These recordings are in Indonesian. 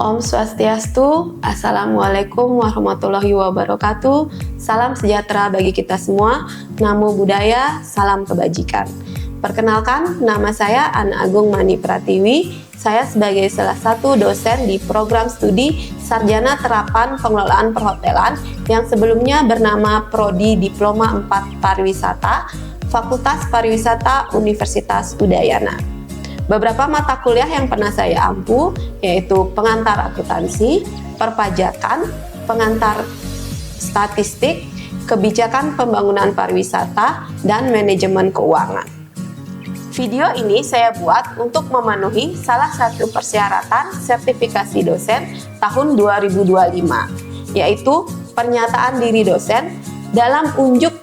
Om Swastiastu, Assalamualaikum warahmatullahi wabarakatuh. Salam sejahtera bagi kita semua. Namo Buddhaya, salam kebajikan. Perkenalkan, nama saya Ana Agung Mani Pratiwi. Saya sebagai salah satu dosen di program studi Sarjana Terapan Pengelolaan Perhotelan yang sebelumnya bernama Prodi Diploma 4 Pariwisata, Fakultas Pariwisata Universitas Udayana. Beberapa mata kuliah yang pernah saya ampu yaitu pengantar akuntansi, perpajakan, pengantar statistik, kebijakan pembangunan pariwisata, dan manajemen keuangan. Video ini saya buat untuk memenuhi salah satu persyaratan sertifikasi dosen tahun 2025, yaitu pernyataan diri dosen dalam unjuk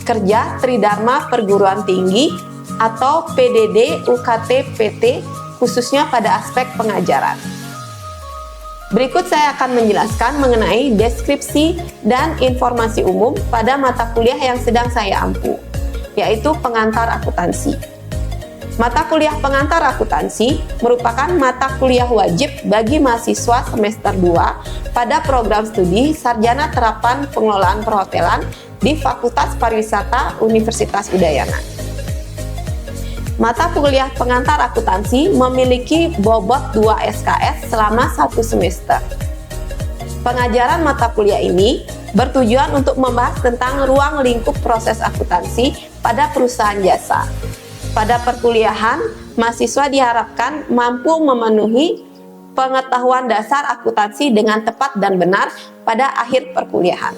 kerja Tridharma Perguruan Tinggi atau PDD UKT PT khususnya pada aspek pengajaran. Berikut saya akan menjelaskan mengenai deskripsi dan informasi umum pada mata kuliah yang sedang saya ampu, yaitu pengantar akuntansi. Mata kuliah pengantar akuntansi merupakan mata kuliah wajib bagi mahasiswa semester 2 pada program studi Sarjana Terapan Pengelolaan Perhotelan di Fakultas Pariwisata Universitas Udayana. Mata kuliah pengantar akuntansi memiliki bobot 2 SKS selama 1 semester. Pengajaran mata kuliah ini bertujuan untuk membahas tentang ruang lingkup proses akuntansi pada perusahaan jasa. Pada perkuliahan, mahasiswa diharapkan mampu memenuhi pengetahuan dasar akuntansi dengan tepat dan benar pada akhir perkuliahan.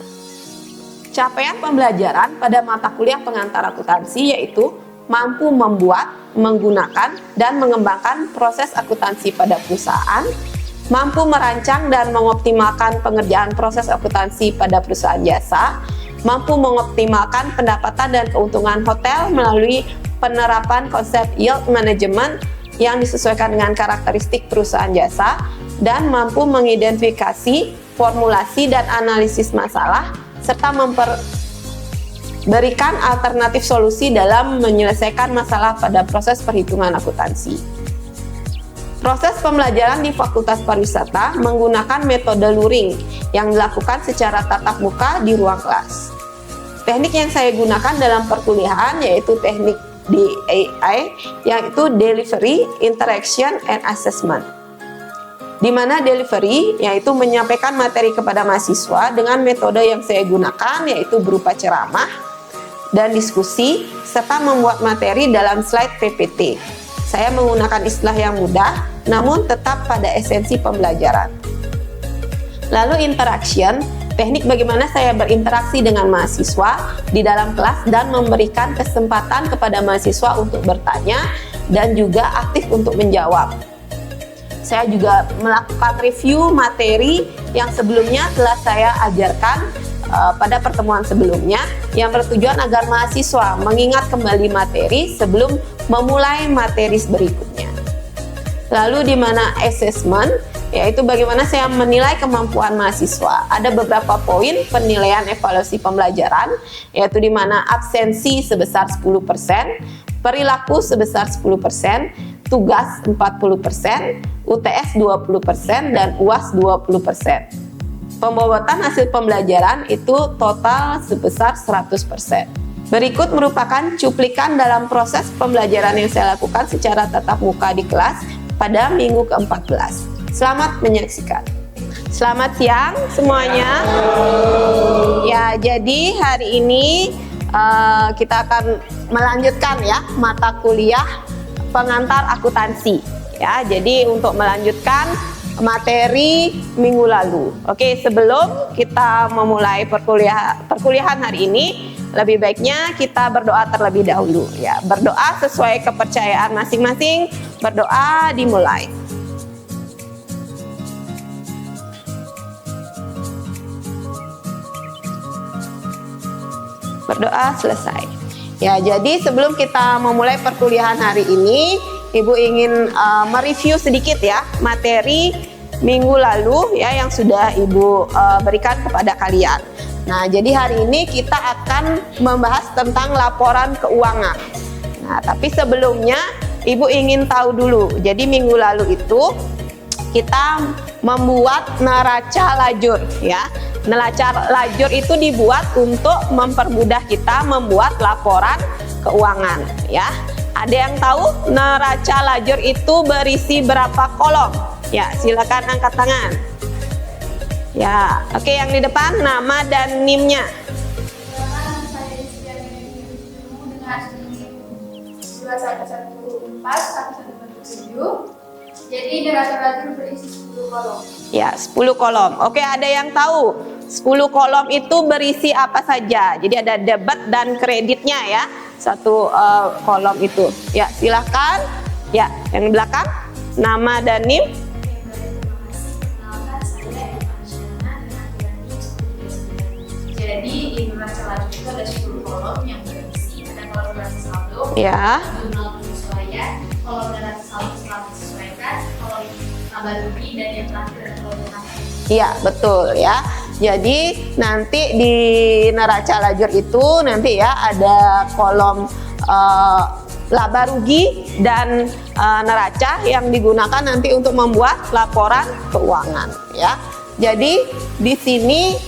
Capaian pembelajaran pada mata kuliah pengantar akuntansi yaitu mampu membuat, menggunakan, dan mengembangkan proses akuntansi pada perusahaan, mampu merancang dan mengoptimalkan pengerjaan proses akuntansi pada perusahaan jasa, mampu mengoptimalkan pendapatan dan keuntungan hotel melalui penerapan konsep yield management yang disesuaikan dengan karakteristik perusahaan jasa, dan mampu mengidentifikasi, formulasi, dan analisis masalah, serta berikan alternatif solusi dalam menyelesaikan masalah pada proses perhitungan akuntansi. Proses pembelajaran di Fakultas Pariwisata menggunakan metode luring yang dilakukan secara tatap muka di ruang kelas. Teknik yang saya gunakan dalam perkuliahan yaitu teknik DAI, yaitu Delivery, Interaction, and Assessment. Di mana delivery yaitu menyampaikan materi kepada mahasiswa dengan metode yang saya gunakan yaitu berupa ceramah dan diskusi, serta membuat materi dalam slide PPT. Saya menggunakan istilah yang mudah, namun tetap pada esensi pembelajaran. Lalu interaction, teknik bagaimana saya berinteraksi dengan mahasiswa di dalam kelas dan memberikan kesempatan kepada mahasiswa untuk bertanya dan juga aktif untuk menjawab. Saya juga melakukan review materi yang sebelumnya telah saya ajarkan pada pertemuan sebelumnya yang bertujuan agar mahasiswa mengingat kembali materi sebelum memulai materi berikutnya. Lalu di mana assessment, yaitu bagaimana saya menilai kemampuan mahasiswa. Ada beberapa poin penilaian evaluasi pembelajaran, yaitu di mana absensi sebesar 10%, perilaku sebesar 10%, tugas 40%, UTS 20%, dan UAS 20%. Pembobotan hasil pembelajaran itu total sebesar 100%. Berikut merupakan cuplikan dalam proses pembelajaran yang saya lakukan secara tatap muka di kelas pada minggu ke-14. Selamat menyaksikan. Selamat siang semuanya. Ya, jadi hari ini kita akan melanjutkan ya mata kuliah pengantar akuntansi. Ya, jadi untuk melanjutkan materi minggu lalu. Oke, sebelum kita memulai perkuliahan hari ini, lebih baiknya kita berdoa terlebih dahulu ya. Berdoa sesuai kepercayaan masing-masing. Berdoa dimulai. Berdoa selesai. Ya, jadi sebelum kita memulai perkuliahan hari ini, Ibu ingin mereview sedikit ya materi minggu lalu ya yang sudah Ibu berikan kepada kalian. Nah, jadi hari ini kita akan membahas tentang laporan keuangan. Nah, tapi sebelumnya Ibu ingin tahu dulu. Jadi minggu lalu itu kita membuat neraca lajur ya. Neraca lajur itu dibuat untuk mempermudah kita membuat laporan keuangan ya. Ada yang tahu neraca lajur itu berisi berapa kolom? Ya, silakan angkat tangan. Ya, oke, yang di depan nama dan NIM-nya. Jadi neraca lajur berisi 10 kolom. Ya, 10 kolom. Oke, ada yang tahu 10 kolom itu berisi apa saja? Jadi ada debit dan kreditnya ya. Satu kolom itu. Ya, silahkan. Ya, yang di belakang nama dan NIM. Jadi di neraca lajur itu ada 10 kolom yang berisi ada kolom neraca saldo, Ya. jurnal penyesuaian, kolom neraca saldo setelah disesuaikan, kolom laba rugi, dan yang terakhir ada kolom neraca. Iya, betul ya. Jadi nanti di neraca lajur itu nanti ya ada kolom laba rugi dan neraca yang digunakan nanti untuk membuat laporan keuangan ya. Jadi di sini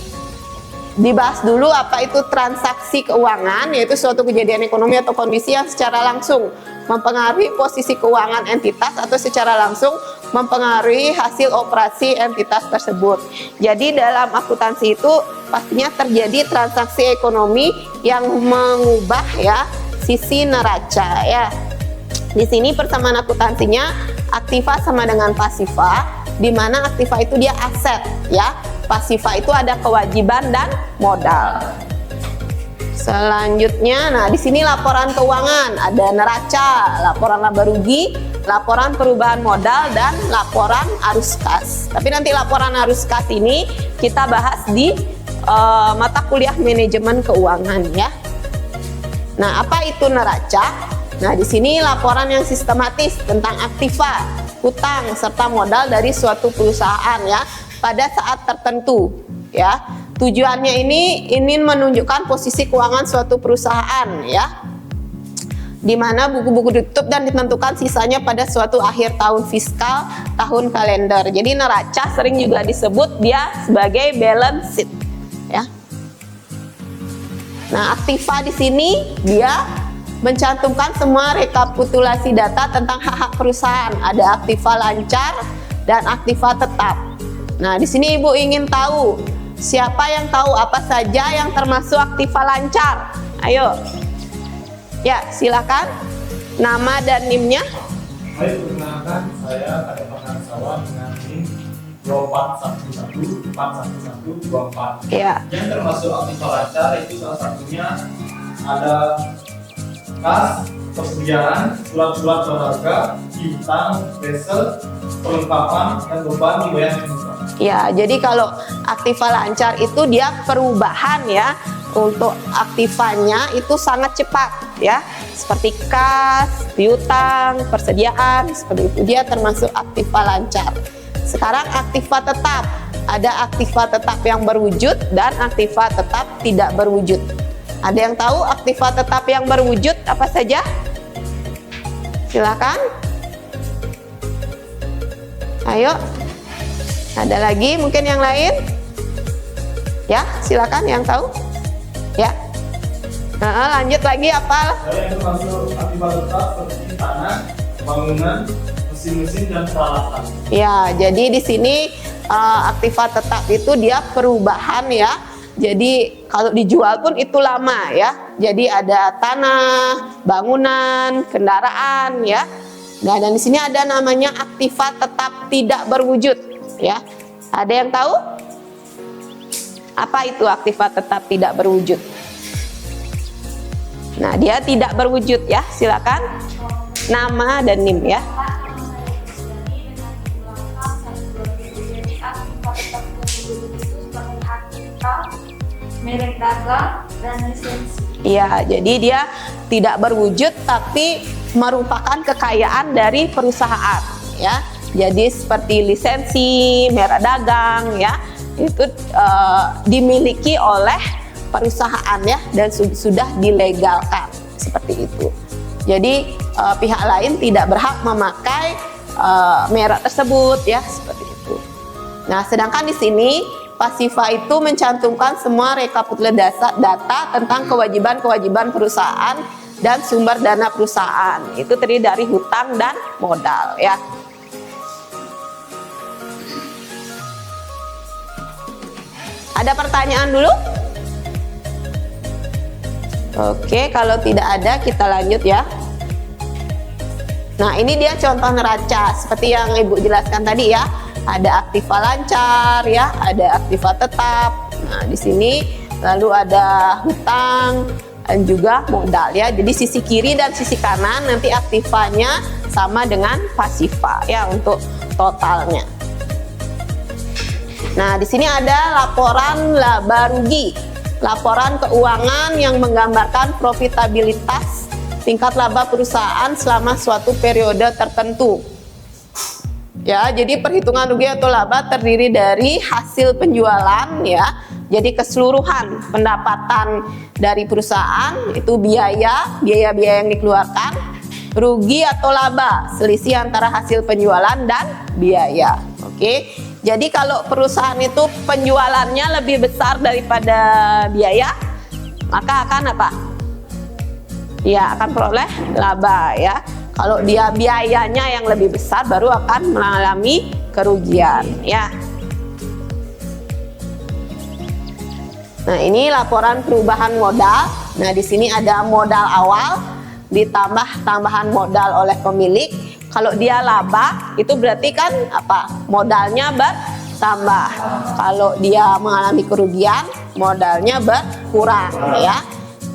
dibahas dulu apa itu transaksi keuangan, yaitu suatu kejadian ekonomi atau kondisi yang secara langsung mempengaruhi posisi keuangan entitas atau secara langsung mempengaruhi hasil operasi entitas tersebut. Jadi dalam akuntansi itu pastinya terjadi transaksi ekonomi yang mengubah ya sisi neraca ya. Di sini persamaan akuntansinya aktiva sama dengan pasiva, di mana aktiva itu dia aset ya. Pasiva itu ada kewajiban dan modal. Selanjutnya, nah di sini laporan keuangan, ada neraca, laporan laba rugi, laporan perubahan modal, dan laporan arus kas. Tapi nanti laporan arus kas ini kita bahas di mata kuliah manajemen keuangan ya. Nah, apa itu neraca? Nah, di sini laporan yang sistematis tentang aktiva, hutang, serta modal dari suatu perusahaan ya pada saat tertentu ya. Tujuannya ini ingin menunjukkan posisi keuangan suatu perusahaan ya, di mana buku-buku ditutup dan ditentukan sisanya pada suatu akhir tahun fiskal, tahun kalender. Jadi neraca sering juga disebut dia sebagai balance sheet ya. Nah, aktiva di sini dia mencantumkan semua rekapitulasi data tentang hak-hak perusahaan. Ada aktiva lancar dan aktiva tetap. Nah, di sini Ibu ingin tahu, siapa yang tahu apa saja yang termasuk aktiva lancar? Ayo. Ya, silakan. Nama dan NIM-nya. Baik, perkenalkan saya Kade Pangarsawan dengan NIM 241141124. Ya. Yang termasuk aktiva lancar itu salah satunya ada kas, persediaan, surat-surat berharga, piutang, resel, perlengkapan, dan beban dibayar mengumpulkan. Ya, jadi kalau aktiva lancar itu dia perubahan ya. Untuk aktivanya itu sangat cepat ya. Seperti kas, piutang, persediaan, seperti itu dia termasuk aktiva lancar. Sekarang aktiva tetap. Ada aktiva tetap yang berwujud dan aktiva tetap tidak berwujud. Ada yang tahu aktiva tetap yang berwujud apa saja? Silakan. Ayo. Ada lagi mungkin yang lain? Ya, silakan yang tahu. Ya. Nah, lanjut lagi apa? Ada yang termasuk aktiva tetap seperti tanah, bangunan, mesin-mesin, dan peralatan. Ya, jadi di sini aktiva tetap itu dia perubahan ya. Jadi kalau dijual pun itu lama ya. Jadi ada tanah, bangunan, kendaraan ya. Nah, dan di sini ada namanya aktiva tetap tidak berwujud ya. Ada yang tahu? Apa itu aktiva tetap tidak berwujud? Nah, dia tidak berwujud ya. Silakan. Nama dan NIM ya. Merek dagang dan lisensi. Iya, jadi dia tidak berwujud tapi merupakan kekayaan dari perusahaan ya. Jadi seperti lisensi, merek dagang ya, itu dimiliki oleh perusahaan ya dan sudah dilegalkan seperti itu. Jadi pihak lain tidak berhak memakai merek tersebut ya, seperti itu. Nah, sedangkan di sini Pasifa itu mencantumkan semua rekapitulasi data tentang kewajiban-kewajiban perusahaan dan sumber dana perusahaan. Itu terdiri dari hutang dan modal ya. Ada pertanyaan dulu? Oke, kalau tidak ada kita lanjut ya. Nah, ini dia contoh neraca seperti yang Ibu jelaskan tadi ya. Ada aktiva lancar ya, ada aktiva tetap. Nah, di sini lalu ada hutang dan juga modal ya. Jadi sisi kiri dan sisi kanan nanti aktivanya sama dengan pasifa ya untuk totalnya. Nah, di sini ada laporan laba rugi. Laporan keuangan yang menggambarkan profitabilitas tingkat laba perusahaan selama suatu periode tertentu. Ya, jadi perhitungan rugi atau laba terdiri dari hasil penjualan ya. Jadi keseluruhan pendapatan dari perusahaan itu biaya yang dikeluarkan, rugi atau laba, selisih antara hasil penjualan dan biaya. Oke. Jadi kalau perusahaan itu penjualannya lebih besar daripada biaya, maka akan apa? Ya, akan peroleh laba ya. Kalau dia biayanya yang lebih besar baru akan mengalami kerugian ya. Nah, ini laporan perubahan modal. Nah, di sini ada modal awal ditambah tambahan modal oleh pemilik. Kalau dia laba itu berarti kan apa? Modalnya bertambah. Kalau dia mengalami kerugian, modalnya berkurang ya.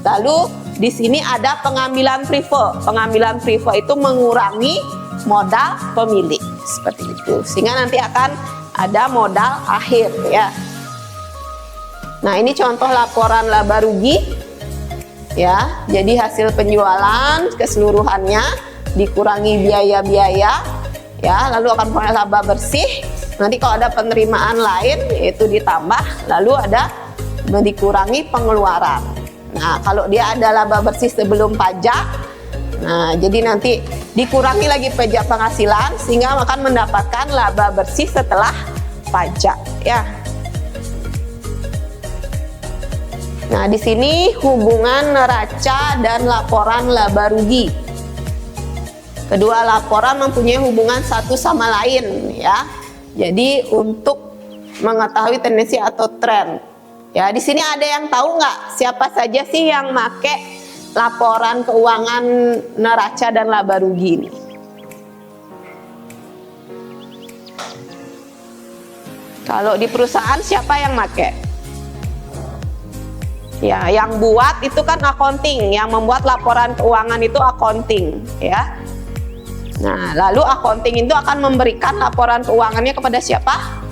Lalu di sini ada pengambilan privo. Pengambilan privo itu mengurangi modal pemilik seperti itu. Sehingga nanti akan ada modal akhir ya. Nah, ini contoh laporan laba rugi ya. Jadi hasil penjualan keseluruhannya dikurangi biaya-biaya ya, lalu akan memperoleh laba bersih. Nanti kalau ada penerimaan lain itu ditambah, lalu ada dikurangi pengeluaran. Nah, kalau dia ada laba bersih sebelum pajak, nah jadi nanti dikurangi lagi pajak penghasilan sehingga akan mendapatkan laba bersih setelah pajak ya. Nah, di sini hubungan neraca dan laporan laba rugi. Kedua laporan mempunyai hubungan satu sama lain ya. Jadi untuk mengetahui tendensi atau tren. Ya, di sini ada yang tahu nggak siapa saja sih yang make laporan keuangan neraca dan laba rugi ini? Kalau di perusahaan siapa yang make? Ya, yang buat itu kan accounting, yang membuat laporan keuangan itu accounting ya. Nah, lalu accounting itu akan memberikan laporan keuangannya kepada siapa?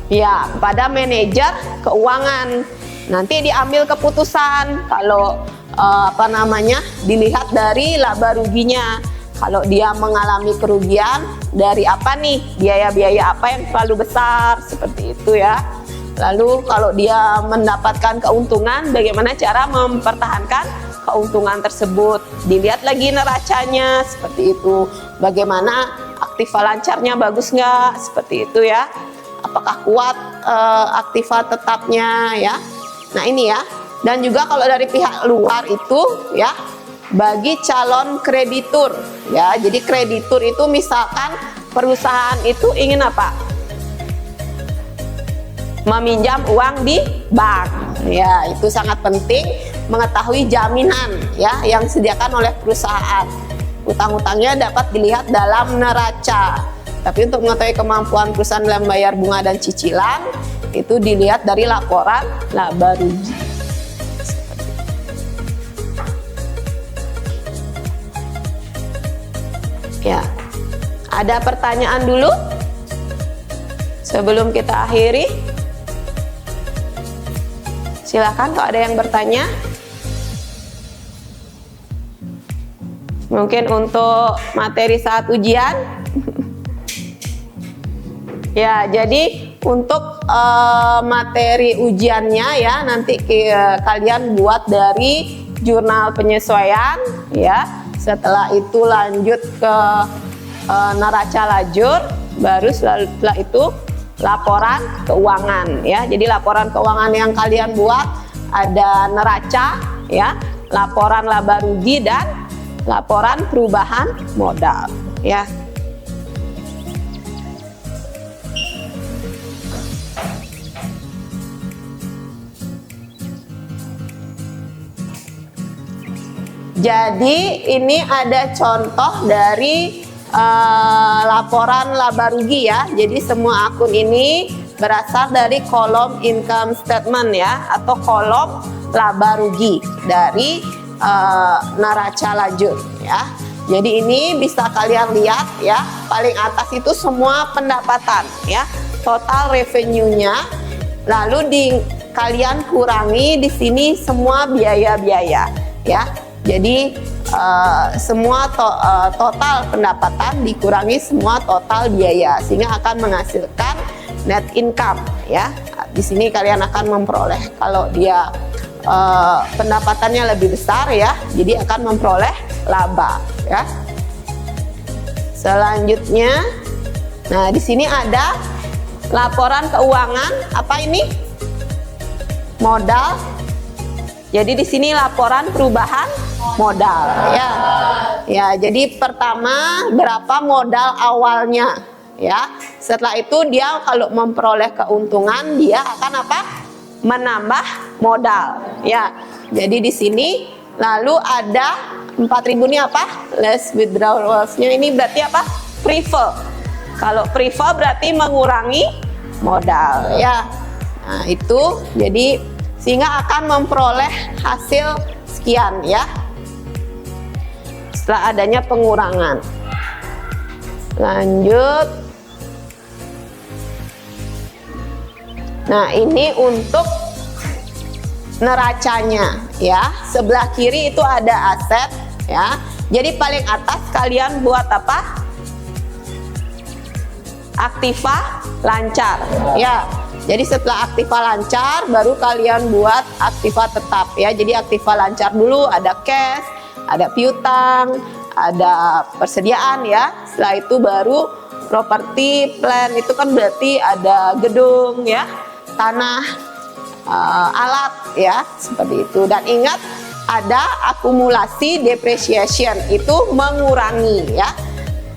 Ya, kepada manajer keuangan. Nanti diambil keputusan kalau dilihat dari laba ruginya. Kalau dia mengalami kerugian dari apa nih? Biaya-biaya apa yang terlalu besar seperti itu ya. Lalu kalau dia mendapatkan keuntungan, bagaimana cara mempertahankan keuntungan tersebut, dilihat lagi neracanya seperti itu. Bagaimana aktiva lancarnya bagus nggak seperti itu ya, apakah kuat aktiva tetapnya ya. Nah, ini ya. Dan juga kalau dari pihak luar itu ya, bagi calon kreditur ya. Jadi kreditur itu misalkan perusahaan itu ingin apa? Meminjam uang di bank ya. Itu sangat penting mengetahui jaminan ya yang disediakan oleh perusahaan. Utang-utangnya dapat dilihat dalam neraca. Tapi untuk mengetahui kemampuan perusahaan dalam bayar bunga dan cicilan itu dilihat dari laporan laba rugi. Ya. Ada pertanyaan dulu sebelum kita akhiri? Silakan kalau ada yang bertanya. Mungkin untuk materi saat ujian. Ya, jadi untuk materi ujiannya ya nanti kalian buat dari jurnal penyesuaian ya. Setelah itu lanjut ke neraca lajur, baru setelah itu laporan keuangan ya. Jadi laporan keuangan yang kalian buat ada neraca ya, laporan laba rugi dan laporan perubahan modal ya. Jadi ini ada contoh dari laporan laba rugi ya. Jadi semua akun ini berasal dari kolom income statement ya, atau kolom laba rugi dari neraca lajur ya. Jadi ini bisa kalian lihat ya, paling atas itu semua pendapatan ya, total revenue-nya. Lalu kalian kurangi di sini semua biaya-biaya ya. Jadi semua total pendapatan dikurangi semua total biaya, sehingga akan menghasilkan net income ya. Di sini kalian akan memperoleh, kalau dia pendapatannya lebih besar ya, jadi akan memperoleh laba ya. Selanjutnya, nah di sini ada laporan keuangan, apa ini? Modal. Jadi di sini laporan perubahan modal ya. Ya, jadi pertama berapa modal awalnya ya. Setelah itu dia kalau memperoleh keuntungan, dia akan apa? Menambah modal ya. Jadi di sini lalu ada 4.000 ini apa? Less withdrawals-nya ini berarti apa? Prefer. Kalau prefer berarti mengurangi modal ya. Nah, itu jadi sehingga akan memperoleh hasil sekian ya, setelah adanya pengurangan. Lanjut. Nah, ini untuk neracanya ya. Sebelah kiri itu ada aset ya. Jadi paling atas kalian buat apa? Aktiva lancar ya. Jadi setelah aktiva lancar baru kalian buat aktiva tetap ya. Jadi aktiva lancar dulu ada cash, ada piutang, ada persediaan ya. Setelah itu baru properti plan, itu kan berarti ada gedung ya, tanah, alat ya, seperti itu. Dan ingat ada akumulasi depreciation, itu mengurangi ya.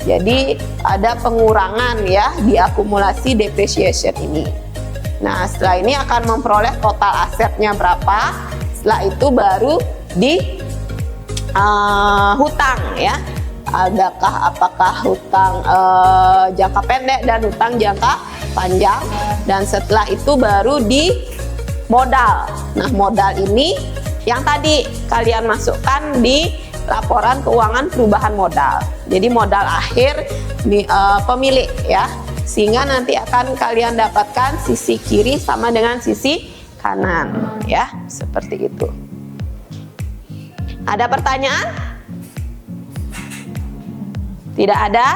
Jadi ada pengurangan ya di akumulasi depreciation ini. Nah, setelah ini akan memperoleh total asetnya berapa. Setelah itu baru di hutang ya. Apakah hutang jangka pendek dan hutang jangka panjang. Dan setelah itu baru di modal. Nah, modal ini yang tadi kalian masukkan di laporan keuangan perubahan modal. Jadi modal akhir pemilik ya. Sehingga nanti akan kalian dapatkan sisi kiri sama dengan sisi kanan ya, seperti itu. Ada pertanyaan? Tidak ada?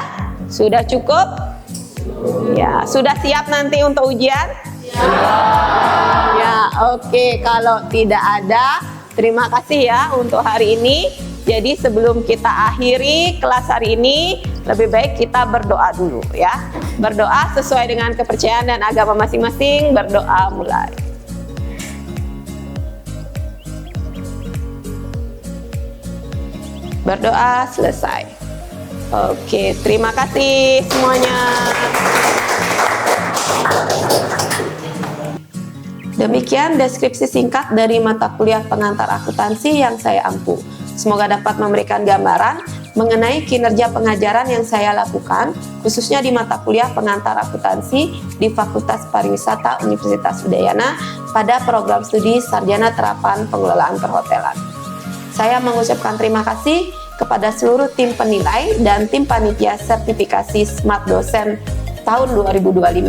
Sudah cukup? Ya, sudah siap nanti untuk ujian? Ya, oke. Kalau tidak ada, terima kasih ya untuk hari ini. Jadi sebelum kita akhiri kelas hari ini, lebih baik kita berdoa dulu ya. Berdoa sesuai dengan kepercayaan dan agama masing-masing. Berdoa mulai. Berdoa selesai. Oke, terima kasih semuanya. Demikian deskripsi singkat dari mata kuliah pengantar akuntansi yang saya ampu. Semoga dapat memberikan gambaran mengenai kinerja pengajaran yang saya lakukan, khususnya di mata kuliah pengantar akuntansi di Fakultas Pariwisata Universitas Udayana pada program studi Sarjana Terapan Pengelolaan Perhotelan. Saya mengucapkan terima kasih kepada seluruh tim penilai dan tim panitia sertifikasi Smart Dosen tahun 2025,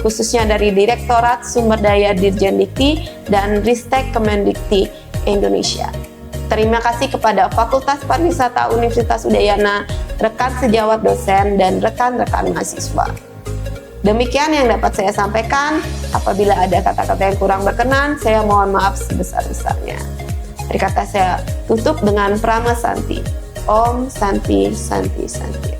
khususnya dari Direktorat Sumber Daya Dirjen Dikti dan Ristek Kemendikti Indonesia. Terima kasih kepada Fakultas Pariwisata Universitas Udayana, rekan sejawat dosen, dan rekan-rekan mahasiswa. Demikian yang dapat saya sampaikan. Apabila ada kata-kata yang kurang berkenan, saya mohon maaf sebesar-besarnya. Akhir kata saya tutup dengan Prama Santi. Om Santi Santi Santi.